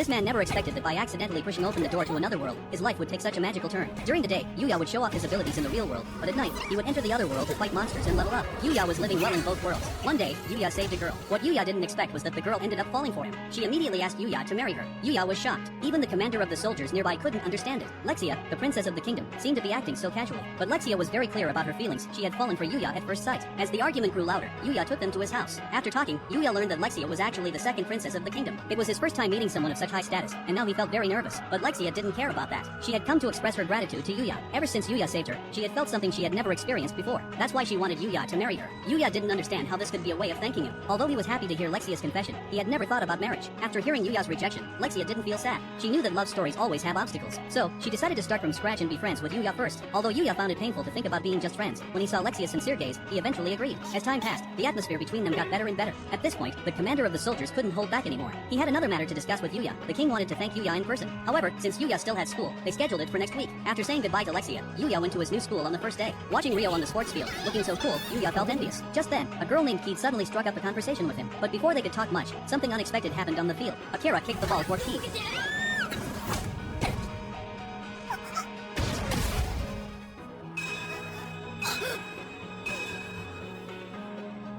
This man never expected that by accidentally pushing open the door to another world, his life would take such a magical turn. During the day, Yuya would show off his abilities in the real world, but at night, he would enter the other world to fight monsters and level up. Yuya was living well in both worlds. One day, Yuya saved a girl. What Yuya didn't expect was that the girl ended up falling for him. She immediately asked Yuya to marry her. Yuya was shocked. Even the commander of the soldiers nearby couldn't understand it. Lexia, the princess of the kingdom, seemed to be acting so casually. But Lexia was very clear about her feelings. She had fallen for Yuya at first sight. As the argument grew louder, Yuya took them to his house. After talking, Yuya learned that Lexia was actually the second princess of the kingdom. It was his first time meeting someone of such high status, and now he felt very nervous. But Lexia didn't care about that. She had come to express her gratitude to Yuya. Ever since Yuya saved her, she had felt something she had never experienced before. That's why she wanted Yuya to marry her. Yuya didn't understand how this could be a way of thanking him. Although he was happy to hear Lexia's confession, he had never thought about marriage. After hearing Yuya's rejection, Lexia didn't feel sad. She knew that love stories always have obstacles. So, she decided to start from scratch and be friends with Yuya first. Although Yuya found it painful to think about being just friends, when he saw Lexia's sincere gaze, he eventually agreed. As time passed, the atmosphere between them got better and better. At this point, the commander of the soldiers couldn't hold back anymore. He had another matter to discuss with Yuya. The king wanted to thank Yuya in person. However, since Yuya still had school, they scheduled it for next week. After saying goodbye to Lexia, Yuya went to his new school on the first day. Watching Rio on the sports field, looking so cool, Yuya felt envious. Just then, a girl named Keith suddenly struck up a conversation with him. But before they could talk much, something unexpected happened on the field. Akira kicked the ball for Keith.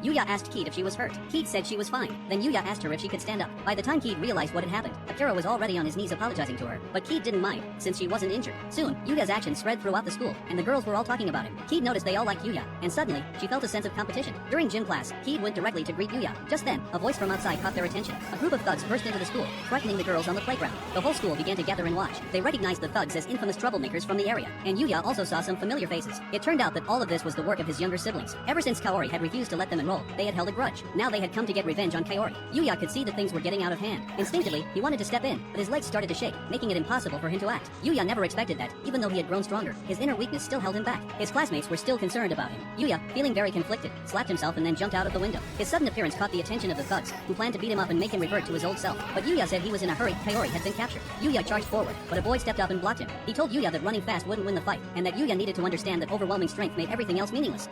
Yuya asked Keith if she was hurt. Keith said she was fine. Then Yuya asked her if she could stand up. By the time Keith realized what had happened, Akira was already on his knees apologizing to her. But Keith didn't mind, since she wasn't injured. Soon, Yuya's actions spread throughout the school, and the girls were all talking about him. Keith noticed they all liked Yuya, and suddenly, she felt a sense of competition. During gym class, Keith went directly to greet Yuya. Just then, a voice from outside caught their attention. A group of thugs burst into the school, frightening the girls on the playground. The whole school began to gather and watch. They recognized the thugs as infamous troublemakers from the area, and Yuya also saw some familiar faces. It turned out that all of this was the work of his younger siblings. Ever since Kaori had refused to let them enroll, they had held a grudge. Now they had come to get revenge on Kaori. Yuya could see that things were getting out of hand. Instinctively, he wanted to step in, but his legs started to shake, making it impossible for him to act. Yuya never expected that. Even though he had grown stronger, his inner weakness still held him back. His classmates were still concerned about him. Yuya, feeling very conflicted, slapped himself and then jumped out of the window. His sudden appearance caught the attention of the thugs, who planned to beat him up and make him revert to his old self. But Yuya said he was in a hurry. Kaori had been captured. Yuya charged forward, but a boy stepped up and blocked him. He told Yuya that running fast wouldn't win the fight, and that Yuya needed to understand that overwhelming strength made everything else meaningless.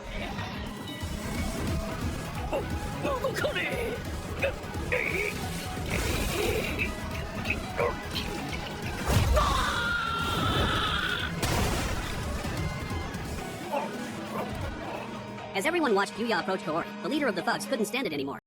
As everyone watched Yuya approach Kaori, the leader of the thugs couldn't stand it anymore.